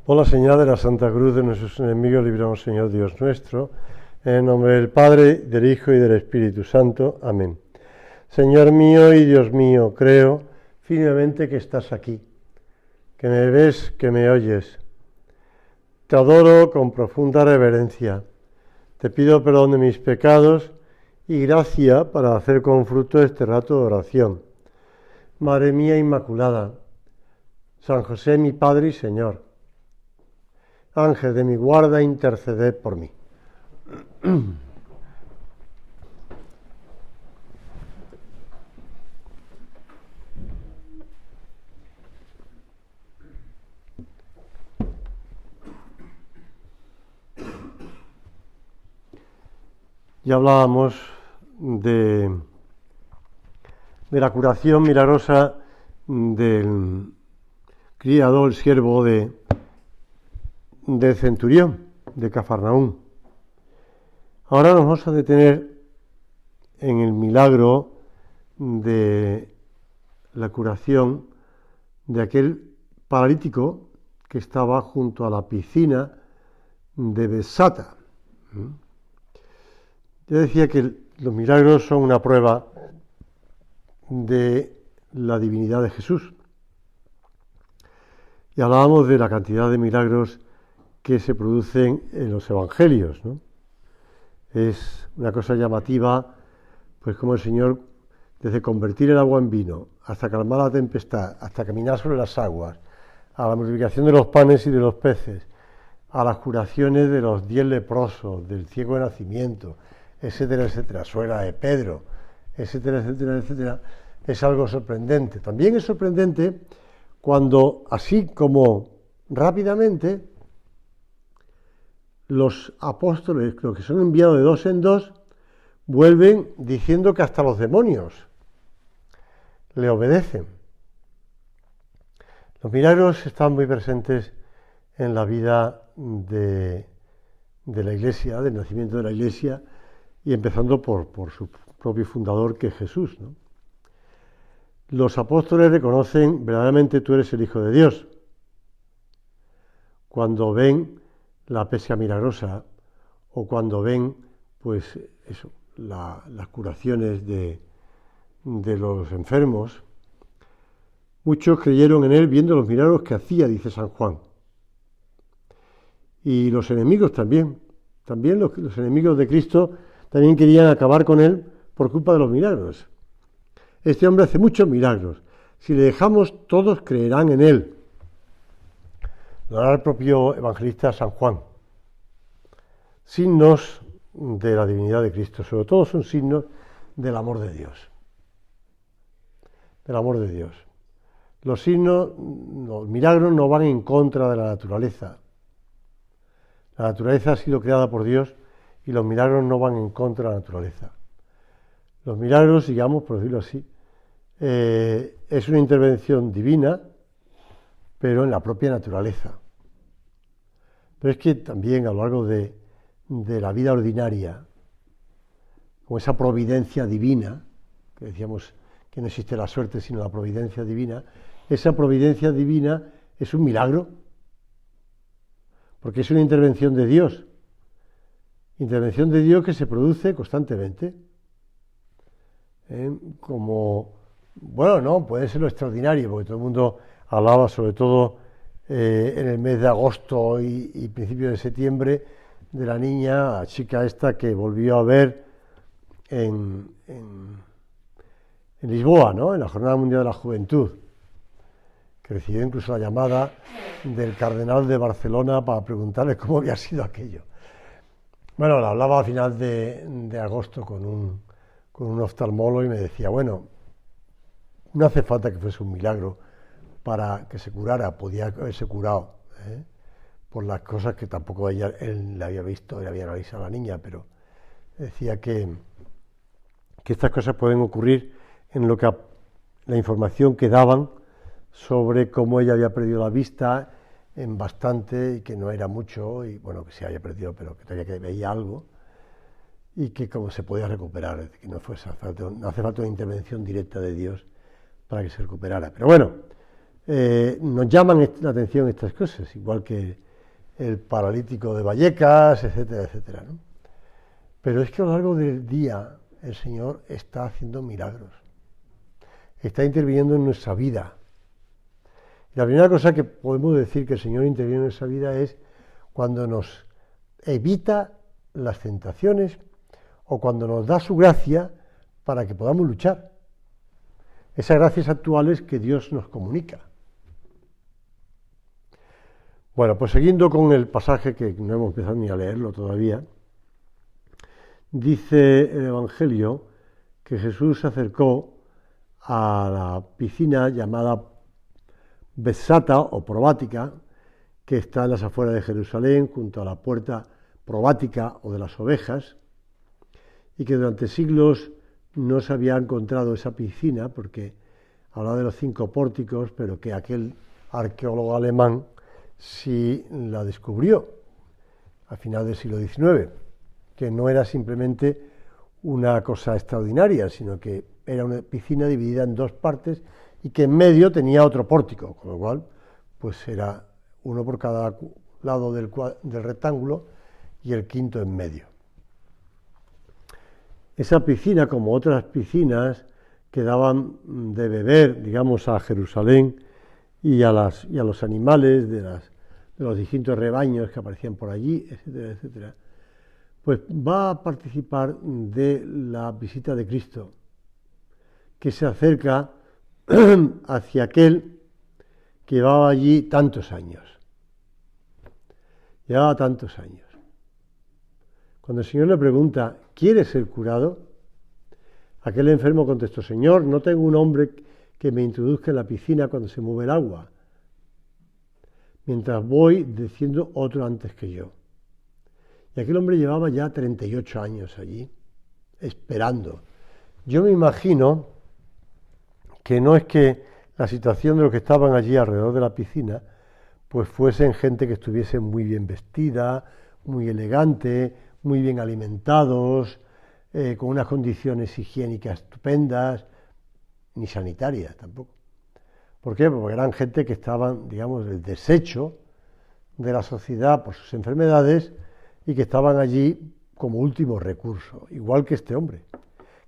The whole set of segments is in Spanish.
Por la señal de la Santa Cruz de nuestros enemigos, líbranos, Señor Dios nuestro, en el nombre del Padre, del Hijo y del Espíritu Santo. Amén. Señor mío y Dios mío, creo firmemente que estás aquí, que me ves, que me oyes. Te adoro con profunda reverencia. Te pido perdón de mis pecados y gracia para hacer con fruto este rato de oración. Madre mía Inmaculada, San José mi Padre y Señor, Ángel de mi guarda, interceded por mí. Ya hablábamos de la curación milagrosa del criado, el siervo del centurión de Cafarnaúm. Ahora nos vamos a detener en el milagro de la curación de aquel paralítico que estaba junto a la piscina de Besata. Yo decía que los milagros son una prueba de la divinidad de Jesús. Y hablábamos de la cantidad de milagros que se producen en los evangelios, ¿no? Es una cosa llamativa, pues como el Señor, desde convertir el agua en vino, hasta calmar la tempestad, hasta caminar sobre las aguas, a la multiplicación de los panes y de los peces, a las curaciones de los 10 leprosos, del ciego de nacimiento, etcétera, etcétera, suegra de Pedro, etcétera, etcétera, etcétera, es algo sorprendente. También es sorprendente cuando, así como rápidamente, los apóstoles, los que son enviados de dos en dos, vuelven diciendo que hasta los demonios le obedecen. Los milagros están muy presentes en la vida de la Iglesia, del nacimiento de la Iglesia, y empezando por su propio fundador, que es Jesús, ¿no? Los apóstoles reconocen verdaderamente tú eres el Hijo de Dios cuando ven la pesca milagrosa o cuando ven, pues eso, las curaciones de los enfermos. Muchos creyeron en él viendo los milagros que hacía, dice San Juan. Y los enemigos también los enemigos de Cristo también querían acabar con él por culpa de los milagros. Este hombre hace muchos milagros. Si le dejamos, todos creerán en él. Lo hará el propio evangelista San Juan. Signos de la divinidad de Cristo, sobre todo son signos del amor de Dios. Del amor de Dios. Los signos, los milagros no van en contra de la naturaleza. La naturaleza ha sido creada por Dios y los milagros no van en contra de la naturaleza. Los milagros, digamos, por decirlo así, es una intervención divina, pero en la propia naturaleza. Pero es que también a lo largo de la vida ordinaria, como esa providencia divina, que decíamos que no existe la suerte sino la providencia divina, esa providencia divina es un milagro, porque es una intervención de Dios que se produce constantemente. Como, bueno, no, puede ser lo extraordinario, porque todo el mundo hablaba, sobre todo en el mes de agosto y principio de septiembre, de la niña, la chica esta que volvió a ver en Lisboa, ¿no?, en la Jornada Mundial de la Juventud, que recibió incluso la llamada del cardenal de Barcelona para preguntarle cómo había sido aquello. Bueno, la hablaba a final de agosto con un oftalmólogo y me decía, bueno, no hace falta que fuese un milagro para que se curara, podía haberse curado, por las cosas que tampoco él le había visto, le había analizado a la niña, pero decía que estas cosas pueden ocurrir en lo que la información que daban sobre cómo ella había perdido la vista en bastante y que no era mucho, y bueno, que se había perdido, pero que todavía veía algo, y que como se podía recuperar, que no hace falta una intervención directa de Dios para que se recuperara. Pero bueno, nos llaman la atención estas cosas, igual que el paralítico de Vallecas, etcétera, etcétera, ¿no? Pero es que a lo largo del día el Señor está haciendo milagros, está interviniendo en nuestra vida. Y la primera cosa que podemos decir que el Señor interviene en nuestra vida es cuando nos evita las tentaciones o cuando nos da su gracia para que podamos luchar. Esas gracias actuales que Dios nos comunica. Bueno, pues siguiendo con el pasaje que no hemos empezado ni a leerlo todavía, dice el Evangelio que Jesús se acercó a la piscina llamada Bethsata o Probática, que está en las afueras de Jerusalén, junto a la puerta probática o de las ovejas, y que durante siglos no se había encontrado esa piscina, porque hablaba de los 5 pórticos, pero que aquel arqueólogo alemán sí la descubrió a final del siglo XIX, que no era simplemente una cosa extraordinaria, sino que era una piscina dividida en 2 partes y que en medio tenía otro pórtico, con lo cual pues era uno por cada lado del rectángulo y el quinto en medio. Esa piscina, como otras piscinas que daban de beber, digamos, a Jerusalén y a los animales de los distintos rebaños que aparecían por allí, etcétera, etcétera, pues va a participar de la visita de Cristo, que se acerca hacia aquel que llevaba allí tantos años. Llevaba tantos años. Cuando el Señor le pregunta, ¿quieres ser curado? Aquel enfermo contestó, Señor, no tengo un hombre que me introduzca en la piscina cuando se mueve el agua, mientras voy desciendo otro antes que yo. Y aquel hombre llevaba ya 38 años allí, esperando. Yo me imagino que no es que la situación de los que estaban allí alrededor de la piscina, pues fuesen gente que estuviese muy bien vestida, muy elegante, muy bien alimentados, con unas condiciones higiénicas estupendas, ni sanitarias tampoco. ¿Por qué? Porque eran gente que estaban, digamos, del desecho de la sociedad por sus enfermedades y que estaban allí como último recurso, igual que este hombre,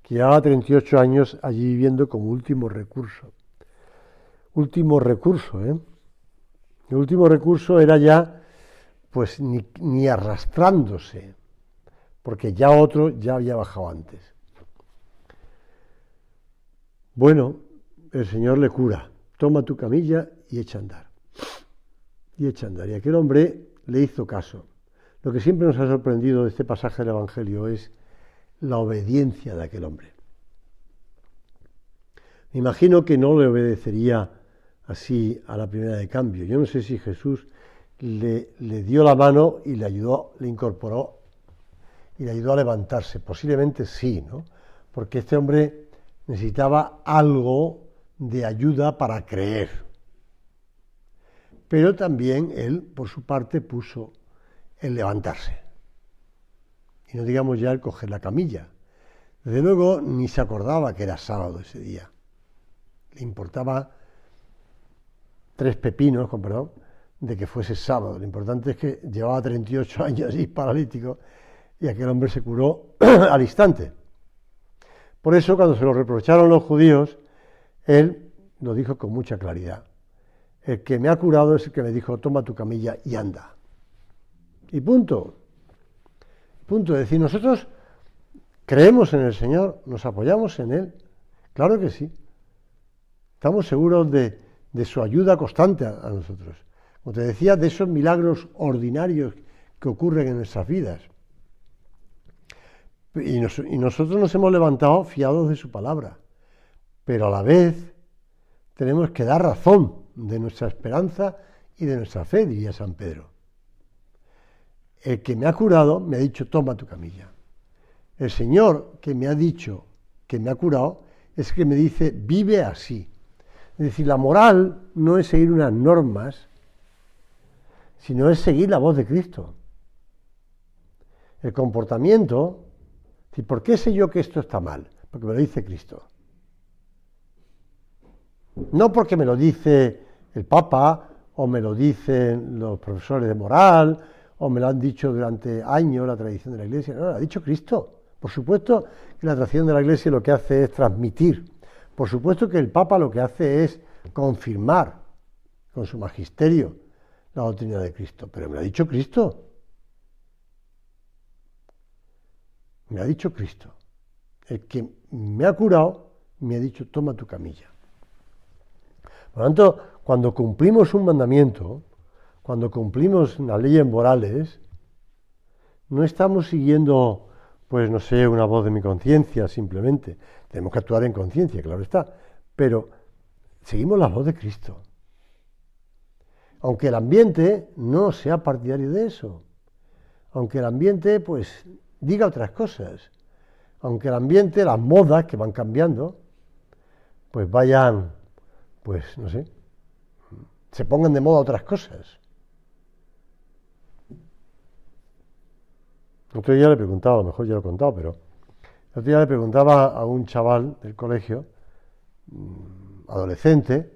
que llevaba 38 años allí viviendo como último recurso. Último recurso, ¿eh? El último recurso era ya, pues, ni arrastrándose, porque ya otro ya había bajado antes. Bueno, el Señor le cura, toma tu camilla y echa a andar. Y echa a andar. Y aquel hombre le hizo caso. Lo que siempre nos ha sorprendido de este pasaje del Evangelio es la obediencia de aquel hombre. Me imagino que no le obedecería así a la primera de cambio. Yo no sé si Jesús le dio la mano y le ayudó, le incorporó y le ayudó a levantarse. Posiblemente sí, ¿no? Porque este hombre necesitaba algo de ayuda para creer. Pero también él, por su parte, puso el levantarse. Y no digamos ya el coger la camilla. Desde luego ni se acordaba que era sábado ese día. Le importaba 3 pepinos, con perdón, de que fuese sábado. Lo importante es que llevaba 38 años y paralítico y aquel hombre se curó al instante. Por eso, cuando se lo reprocharon los judíos, él lo dijo con mucha claridad. El que me ha curado es el que me dijo, toma tu camilla y anda. Y punto. Punto. Es decir, nosotros creemos en el Señor, nos apoyamos en Él. Claro que sí. Estamos seguros de su ayuda constante a nosotros. Como te decía, de esos milagros ordinarios que ocurren en nuestras vidas. Y nosotros nos hemos levantado fiados de su palabra. Pero a la vez tenemos que dar razón de nuestra esperanza y de nuestra fe, diría San Pedro. El que me ha curado me ha dicho, toma tu camilla. El Señor que me ha dicho que me ha curado es el que me dice, vive así. Es decir, la moral no es seguir unas normas, sino es seguir la voz de Cristo. El comportamiento, ¿por qué sé yo que esto está mal? Porque me lo dice Cristo. No porque me lo dice el Papa, o me lo dicen los profesores de moral, o me lo han dicho durante años la tradición de la Iglesia. No, lo ha dicho Cristo. Por supuesto que la tradición de la Iglesia lo que hace es transmitir. Por supuesto que el Papa lo que hace es confirmar con su magisterio la doctrina de Cristo. Pero me lo ha dicho Cristo. Me ha dicho Cristo. El que me ha curado me ha dicho, toma tu camilla. Por lo tanto, cuando cumplimos un mandamiento, cuando cumplimos las leyes morales, no estamos siguiendo, pues no sé, una voz de mi conciencia simplemente. Tenemos que actuar en conciencia, claro está, pero seguimos la voz de Cristo. Aunque el ambiente no sea partidario de eso, aunque el ambiente, pues, diga otras cosas, aunque el ambiente, las modas que van cambiando, pues vayan, pues, no sé, se pongan de moda otras cosas. El otro día le preguntaba, a lo mejor ya lo he contado, pero el otro día le preguntaba a un chaval del colegio, adolescente,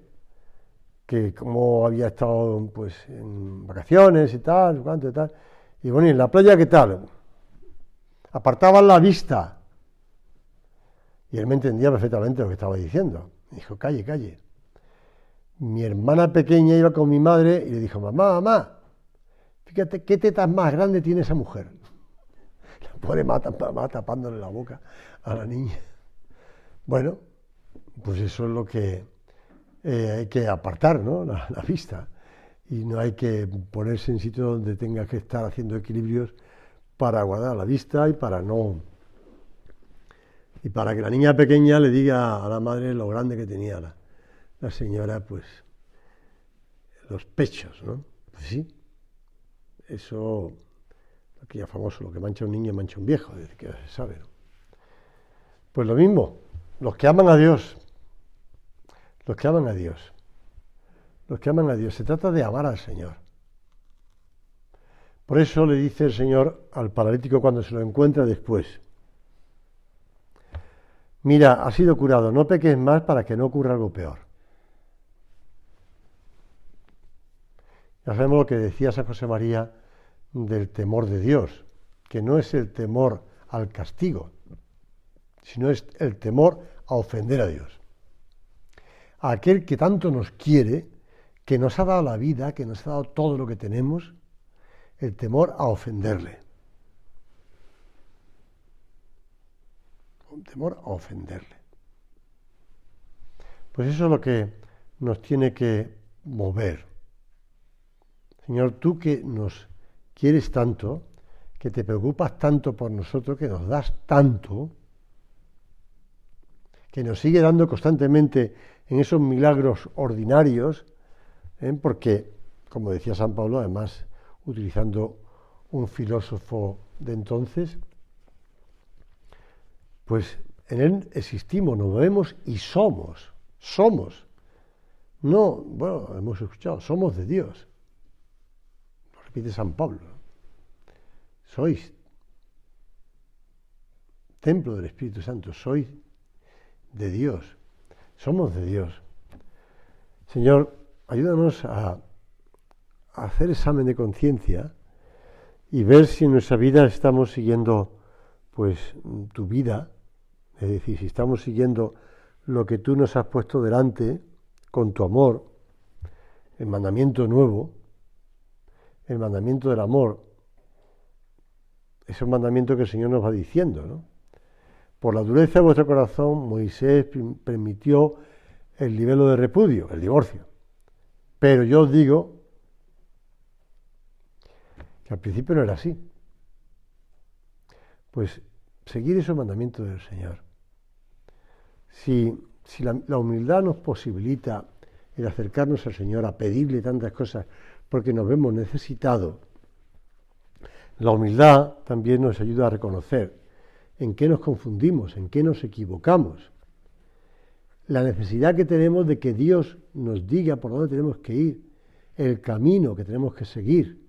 que cómo había estado pues en vacaciones y tal, cuánto y tal. Y bueno, ¿y en la playa qué tal? Apartaban la vista. Y él me entendía perfectamente lo que estaba diciendo. Me dijo, calle, calle. Mi hermana pequeña iba con mi madre y le dijo, mamá, fíjate qué tetas más grandes tiene esa mujer. La pobre mamá tapándole la boca a la niña. Bueno, pues eso es lo que hay que apartar, ¿no? La vista. Y no hay que ponerse en sitio donde tenga que estar haciendo equilibrios para guardar la vista y para no... Y para que la niña pequeña le diga a la madre lo grande que tenía la señora, pues, los pechos, ¿no? Pues sí, eso, aquí ya famoso, lo que mancha un niño mancha un viejo, desde que se sabe, ¿no? Pues lo mismo, los que aman a Dios, los que aman a Dios, los que aman a Dios, se trata de amar al Señor. Por eso le dice el Señor al paralítico cuando se lo encuentra después, mira, has sido curado, no peques más para que no ocurra algo peor. Ya sabemos lo que decía San José María del temor de Dios, que no es el temor al castigo, sino es el temor a ofender a Dios. A aquel que tanto nos quiere, que nos ha dado la vida, que nos ha dado todo lo que tenemos, el temor a ofenderle. Un temor a ofenderle. Pues eso es lo que nos tiene que mover. Señor, tú que nos quieres tanto, que te preocupas tanto por nosotros, que nos das tanto, que nos sigue dando constantemente en esos milagros ordinarios, porque, como decía San Pablo, además, utilizando un filósofo de entonces, pues en él existimos, nos movemos y somos. No, bueno, hemos escuchado, somos de Dios. Lo repite San Pablo. Sois templo del Espíritu Santo, sois de Dios, somos de Dios. Señor, ayúdanos a hacer examen de conciencia y ver si en nuestra vida estamos siguiendo pues tu vida, es decir, si estamos siguiendo lo que tú nos has puesto delante con tu amor, el mandamiento nuevo, el mandamiento del amor, es un mandamiento que el Señor nos va diciendo, ¿no? Por la dureza de vuestro corazón, Moisés permitió el libelo de repudio, el divorcio. Pero yo os digo que al principio no era así. Pues seguir esos mandamientos del Señor. Si la humildad nos posibilita el acercarnos al Señor, a pedirle tantas cosas, porque nos vemos necesitados, la humildad también nos ayuda a reconocer en qué nos confundimos, en qué nos equivocamos. La necesidad que tenemos de que Dios nos diga por dónde tenemos que ir, el camino que tenemos que seguir.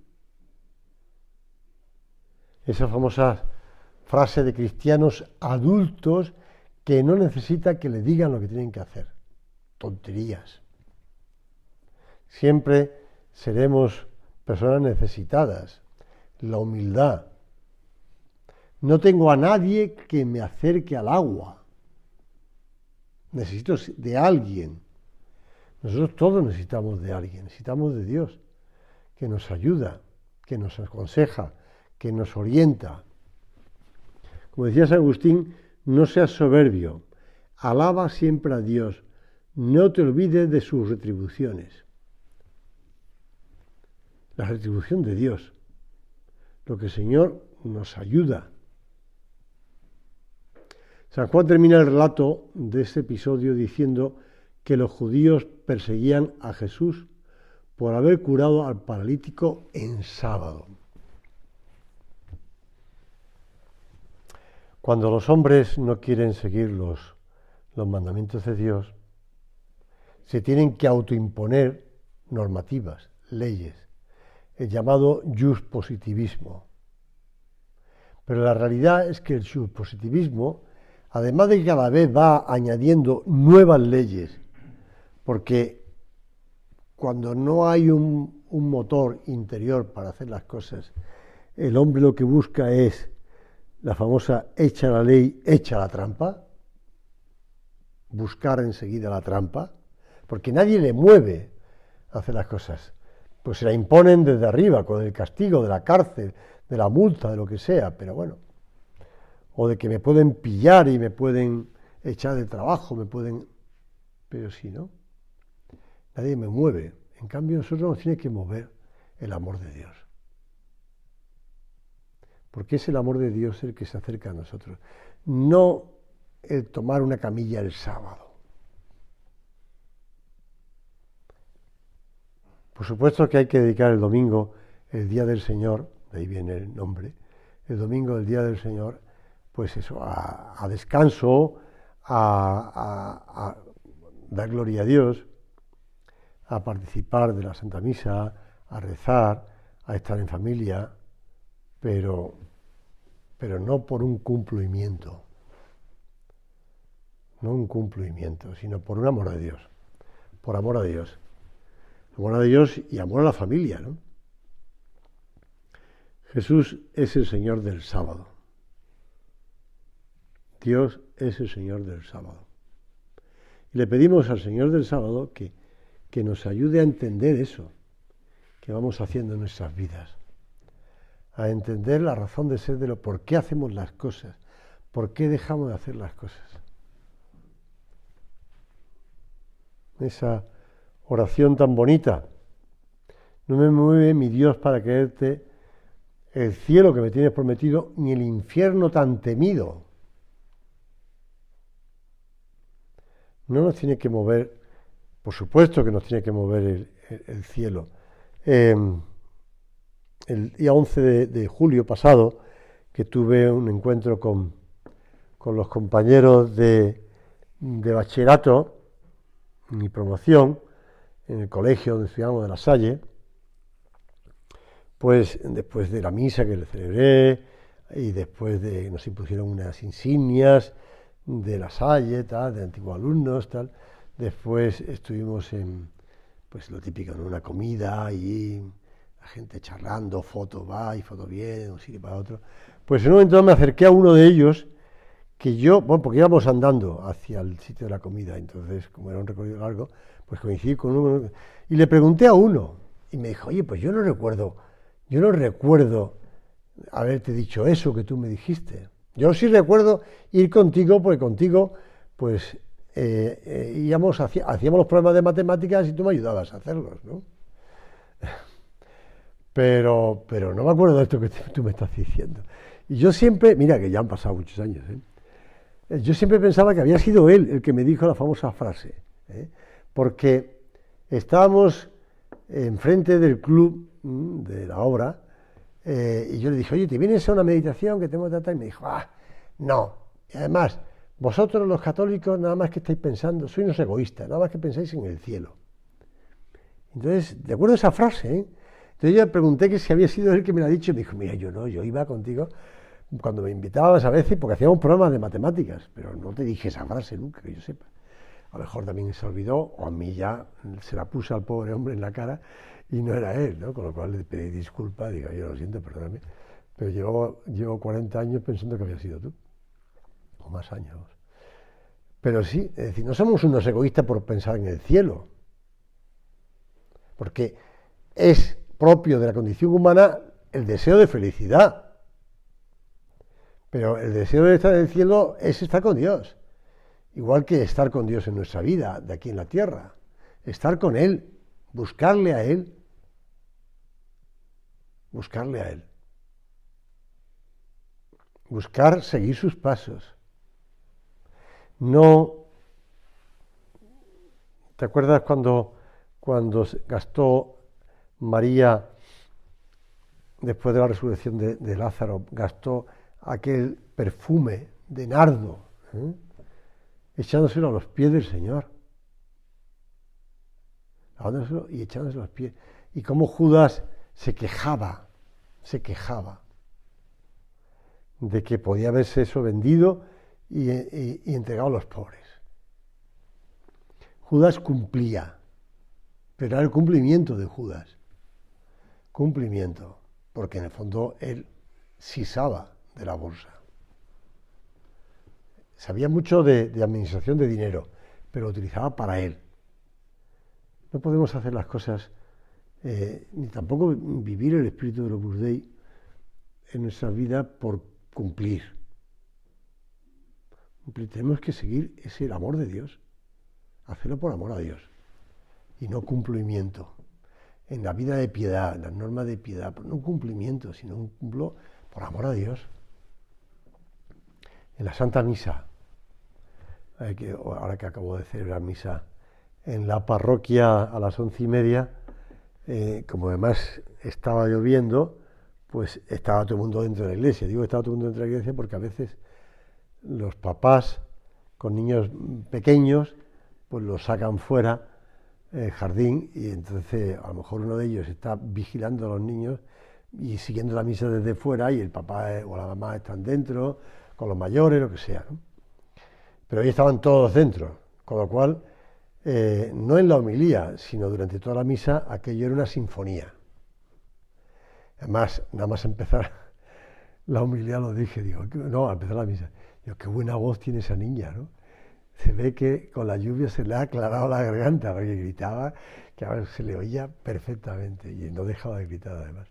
Esa famosa frase de cristianos adultos que no necesitan que le digan lo que tienen que hacer. Tonterías. Siempre seremos personas necesitadas. La humildad. No tengo a nadie que me acerque al agua. Necesito de alguien. Nosotros todos necesitamos de alguien, necesitamos de Dios, que nos ayuda, que nos aconseja, que nos orienta. Como decía San Agustín, no seas soberbio, alaba siempre a Dios, no te olvides de sus retribuciones. La retribución de Dios, lo que el Señor nos ayuda. San Juan termina el relato de este episodio diciendo que los judíos perseguían a Jesús por haber curado al paralítico en sábado. Cuando los hombres no quieren seguir los mandamientos de Dios, se tienen que autoimponer normativas, leyes, el llamado juspositivismo. Pero la realidad es que el juspositivismo, además de que cada vez va añadiendo nuevas leyes, porque cuando no hay un motor interior para hacer las cosas, el hombre lo que busca es la famosa hecha la ley, hecha la trampa, buscar enseguida la trampa, porque nadie le mueve a hacer las cosas, pues se la imponen desde arriba, con el castigo de la cárcel, de la multa, de lo que sea, pero bueno, o de que me pueden pillar y me pueden echar de trabajo, pero si no, nadie me mueve. En cambio, nosotros nos tiene que mover el amor de Dios. Porque es el amor de Dios el que se acerca a nosotros. No el tomar una camilla el sábado. Por supuesto que hay que dedicar el domingo, el Día del Señor, de ahí viene el nombre, el domingo del Día del Señor, pues eso, a descanso, a dar gloria a Dios, a participar de la Santa Misa, a rezar, a estar en familia, pero no por un cumplimiento, sino por un amor a Dios, por amor a Dios y amor a la familia, ¿no? Jesús es el Señor del sábado. Dios es el Señor del sábado. Y le pedimos al Señor del sábado que nos ayude a entender eso que vamos haciendo en nuestras vidas, a entender la razón de ser de por qué hacemos las cosas, por qué dejamos de hacer las cosas. Esa oración tan bonita: no me mueve mi Dios para quererte el cielo que me tienes prometido, ni el infierno tan temido. No nos tiene que mover, por supuesto que nos tiene que mover el cielo. El día 11 de julio pasado, que tuve un encuentro con los compañeros de bachillerato, mi promoción, en el colegio donde estudiamos de La Salle, pues después de la misa que le celebré y después de nos impusieron unas insignias de La Salle, tal, de antiguos alumnos, tal, después estuvimos en, pues lo típico, en una comida y la gente charlando, foto va y foto viene, de un sitio para otro. Pues en un momento me acerqué a uno de ellos, porque íbamos andando hacia el sitio de la comida, entonces, como era un recorrido largo, pues coincidí con uno, y le pregunté a uno, y me dijo: oye, pues yo no recuerdo haberte dicho eso que tú me dijiste. Yo sí recuerdo ir contigo, porque contigo, pues, hacíamos los problemas de matemáticas y tú me ayudabas a hacerlos, ¿no? Pero no me acuerdo de esto que tú me estás diciendo. Y yo siempre, mira que ya han pasado muchos años, yo siempre pensaba que había sido él el que me dijo la famosa frase, porque estábamos enfrente del club de la obra, y yo le dije: oye, ¿te vienes a una meditación que tengo que tratar? Y me dijo: no. Y además, vosotros los católicos nada más que estáis pensando, sois unos egoístas, nada más que pensáis en el cielo. Entonces, de acuerdo a esa frase, entonces yo le pregunté que si había sido él que me lo ha dicho, y me dijo: mira, yo iba contigo cuando me invitabas a veces, porque hacíamos programas de matemáticas, pero no te dije esa frase nunca, que yo sepa. A lo mejor también se olvidó, o a mí ya se la puse al pobre hombre en la cara y no era él, ¿no? Con lo cual le pedí disculpas, digo, yo lo siento, perdóname, pero llevo 40 años pensando que había sido tú, o más años. Pero sí, es decir, no somos unos egoístas por pensar en el cielo, porque es propio de la condición humana el deseo de felicidad, pero el deseo de estar en el cielo es estar con Dios, igual que estar con Dios en nuestra vida, de aquí en la tierra, estar con Él, buscarle a Él, buscar seguir sus pasos. No, ¿te acuerdas cuando gastó María, después de la resurrección de Lázaro, gastó aquel perfume de nardo, echándoselo a los pies del Señor, lavándoselo y echándoselo a los pies? Y cómo Judas se quejaba de que podía haberse eso vendido y entregado a los pobres. Judas cumplía, pero era el cumplimiento de Judas. Cumplimiento, porque en el fondo él sisaba de la bolsa. Sabía mucho de administración de dinero, pero lo utilizaba para él. No podemos hacer las cosas, ni tampoco vivir el espíritu del Opus Dei en nuestra vida por cumplir. Tenemos que seguir ese amor de Dios, hacerlo por amor a Dios y no cumplimiento. En la vida de piedad, en las normas de piedad, no un cumplimiento, sino un cumplo por amor a Dios. En la Santa Misa, ahora que acabo de celebrar misa en la parroquia a las 11:30, como además estaba lloviendo, pues estaba todo el mundo dentro de la iglesia. Digo que estaba todo el mundo dentro de la iglesia porque a veces los papás con niños pequeños pues los sacan fuera el jardín y entonces a lo mejor uno de ellos está vigilando a los niños y siguiendo la misa desde fuera y el papá o la mamá están dentro con los mayores, lo que sea, ¿no? Pero ahí estaban todos dentro, con lo cual no en la homilía, sino durante toda la misa aquello era una sinfonía. Además, nada más empezar la homilía lo dije, digo, no, a empezar la misa, digo, qué buena voz tiene esa niña, ¿no? Se ve que con la lluvia se le ha aclarado la garganta, porque gritaba, que a ver, se le oía perfectamente y no dejaba de gritar además.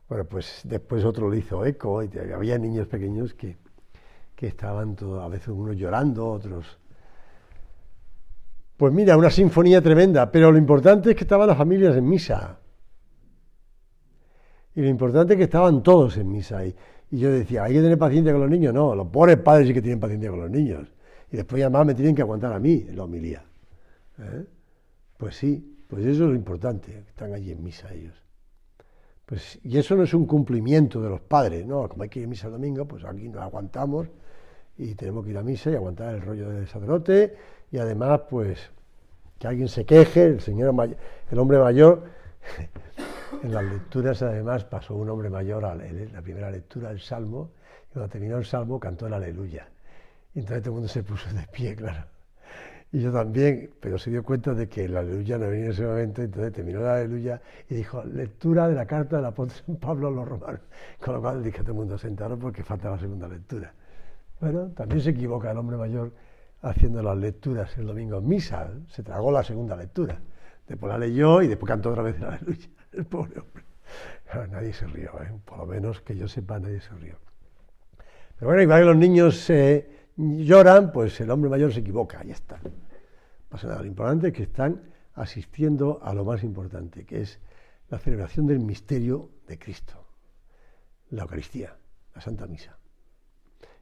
Bueno, pues después otro le hizo eco y había niños pequeños que estaban todos, a veces unos llorando, otros... Pues mira, una sinfonía tremenda, pero lo importante es que estaban las familias en misa. Y lo importante es que estaban todos en misa. Y yo decía, ¿hay que tener paciencia con los niños? No, los pobres padres sí que tienen paciencia con los niños. Y después además me tienen que aguantar a mí en la homilía. Pues sí, pues eso es lo importante, que están allí en misa ellos. Pues, y eso no es un cumplimiento de los padres, no, como hay que ir a misa el domingo, pues aquí nos aguantamos y tenemos que ir a misa y aguantar el rollo del sacerdote y además pues que alguien se queje, el hombre mayor, en las lecturas además pasó un hombre mayor a leer la primera lectura del Salmo y cuando terminó el Salmo cantó el Aleluya. Y entonces todo el mundo se puso de pie, claro. Y yo también, pero se dio cuenta de que el Aleluya no venía en ese momento, entonces terminó el Aleluya y dijo, lectura de la carta del apóstol San Pablo a los romanos. Con lo cual dije a todo el mundo, sentaros porque falta la segunda lectura. Bueno, también se equivoca el hombre mayor haciendo las lecturas el domingo en misa, se tragó la segunda lectura. Después la leyó y después cantó otra vez el Aleluya, el pobre hombre. Claro, nadie se rió, por lo menos que yo sepa, nadie se rió. Pero bueno, igual que los niños lloran, pues el hombre mayor se equivoca, ya está. No pasa nada, lo importante es que están asistiendo a lo más importante, que es la celebración del misterio de Cristo, la Eucaristía, la Santa Misa.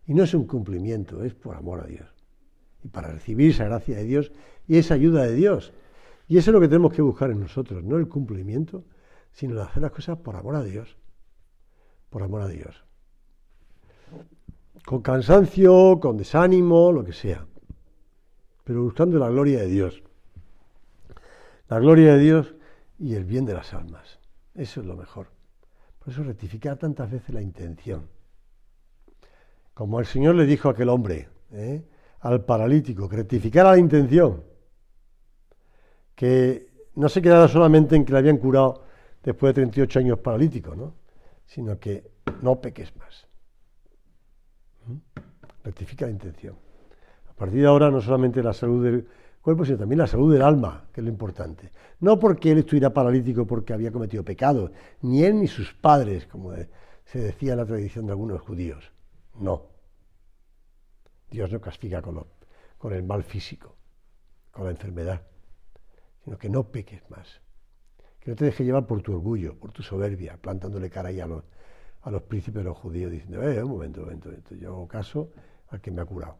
Y no es un cumplimiento, es por amor a Dios. Y para recibir esa gracia de Dios y esa ayuda de Dios. Y eso es lo que tenemos que buscar en nosotros, no el cumplimiento, sino el hacer las cosas por amor a Dios. Por amor a Dios. Con cansancio, con desánimo, lo que sea. Pero buscando la gloria de Dios. La gloria de Dios y el bien de las almas. Eso es lo mejor. Por eso rectificar tantas veces la intención. Como el Señor le dijo a aquel hombre, al paralítico, que rectificara la intención, que no se quedara solamente en que le habían curado después de 38 años paralítico, ¿no? Sino que no peques más. Rectifica la intención. A partir de ahora no solamente la salud del cuerpo, sino también la salud del alma, que es lo importante. No porque él estuviera paralítico porque había cometido pecados, ni él ni sus padres, como se decía en la tradición de algunos judíos. No. Dios no castiga con el mal físico, con la enfermedad, sino que no peques más. Que no te dejes llevar por tu orgullo, por tu soberbia, plantándole cara ahí a los príncipes de los judíos, diciendo, un momento, yo hago caso al que me ha curado,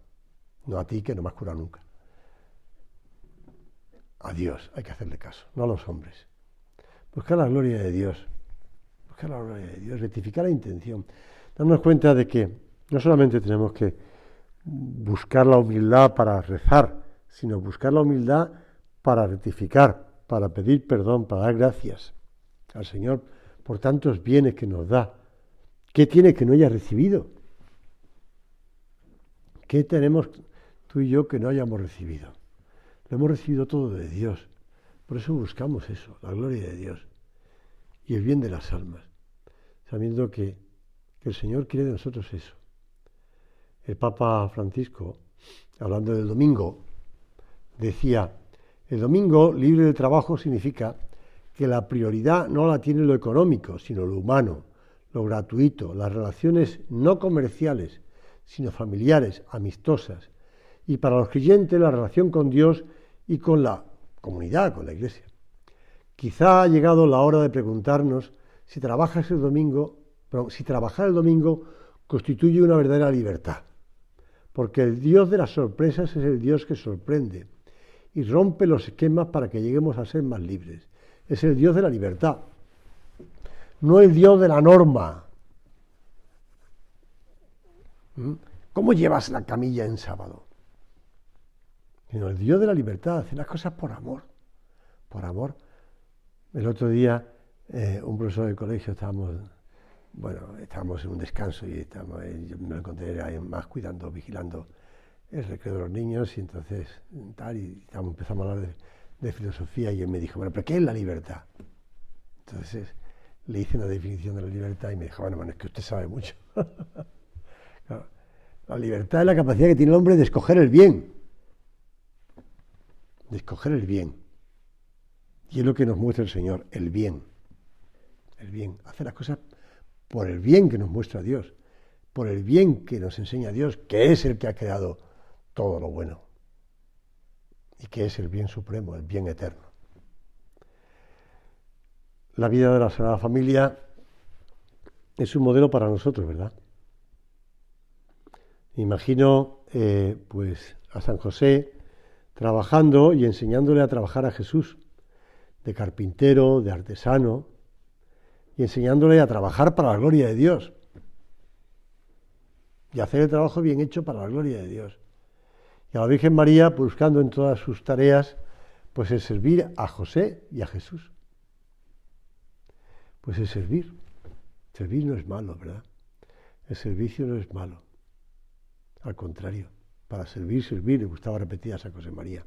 no a ti que no me has curado nunca. A Dios hay que hacerle caso, no a los hombres. Buscar la gloria de Dios, rectificar la intención, darnos cuenta de que no solamente tenemos que buscar la humildad para rezar, sino buscar la humildad para rectificar, para pedir perdón, para dar gracias al Señor por tantos bienes que nos da. ¿Qué tiene que no haya recibido? ¿Qué tenemos tú y yo que no hayamos recibido? Lo hemos recibido todo de Dios. Por eso buscamos eso, la gloria de Dios y el bien de las almas, sabiendo que el Señor quiere de nosotros eso. El Papa Francisco, hablando del domingo, decía, el domingo libre de trabajo significa que la prioridad no la tiene lo económico, sino lo humano, lo gratuito, las relaciones no comerciales, sino familiares, amistosas, y para los creyentes la relación con Dios y con la comunidad, con la Iglesia. Quizá ha llegado la hora de preguntarnos si trabajar el domingo constituye una verdadera libertad, porque el Dios de las sorpresas es el Dios que sorprende y rompe los esquemas para que lleguemos a ser más libres. Es el Dios de la libertad, no el Dios de la norma. ¿Cómo llevas la camilla en sábado? Sino el Dios de la libertad, hace las cosas por amor. Por amor. El otro día, un profesor del colegio, estábamos en un descanso y yo me lo encontré ahí más cuidando, vigilando el recreo de los niños y entonces empezamos a hablar de filosofía y él me dijo, bueno, ¿pero qué es la libertad? Entonces le hice una definición de la libertad y me dijo, bueno, es que usted sabe mucho. Claro, la libertad es la capacidad que tiene el hombre de escoger el bien. De escoger el bien. Y es lo que nos muestra el Señor, el bien. El bien. Hacer las cosas por el bien que nos muestra Dios, por el bien que nos enseña Dios, que es el que ha creado todo lo bueno y que es el bien supremo, el bien eterno. La vida de la Sagrada Familia es un modelo para nosotros, ¿verdad? Imagino a San José trabajando y enseñándole a trabajar a Jesús, de carpintero, de artesano, y enseñándole a trabajar para la gloria de Dios y hacer el trabajo bien hecho para la gloria de Dios. Y a la Virgen María buscando en todas sus tareas pues el servir a José y a Jesús. Pues el servir no es malo, ¿verdad? El servicio no es malo, al contrario, para servir, le gustaba repetir a San José María.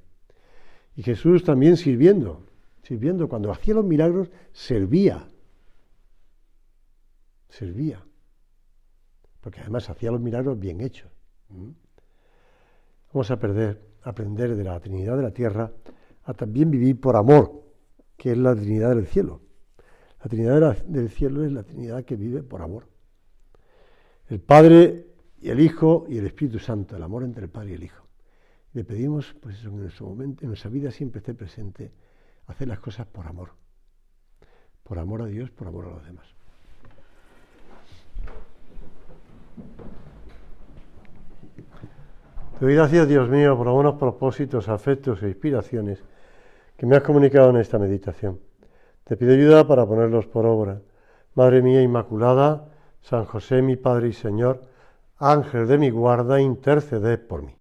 Y Jesús también sirviendo, cuando hacía los milagros, servía, porque además hacía los milagros bien hechos. Vamos a aprender de la Trinidad de la Tierra a también vivir por amor, que es la Trinidad del cielo. La Trinidad del cielo es la Trinidad que vive por amor. El Padre y el Hijo y el Espíritu Santo, el amor entre el Padre y el Hijo. Le pedimos, pues eso, en nuestra vida siempre esté presente, hacer las cosas por amor a Dios, por amor a los demás. Te doy gracias, Dios mío, por los buenos propósitos, afectos e inspiraciones que me has comunicado en esta meditación. Te pido ayuda para ponerlos por obra. Madre mía Inmaculada, San José, mi Padre y Señor, Ángel de mi guarda, interceded por mí.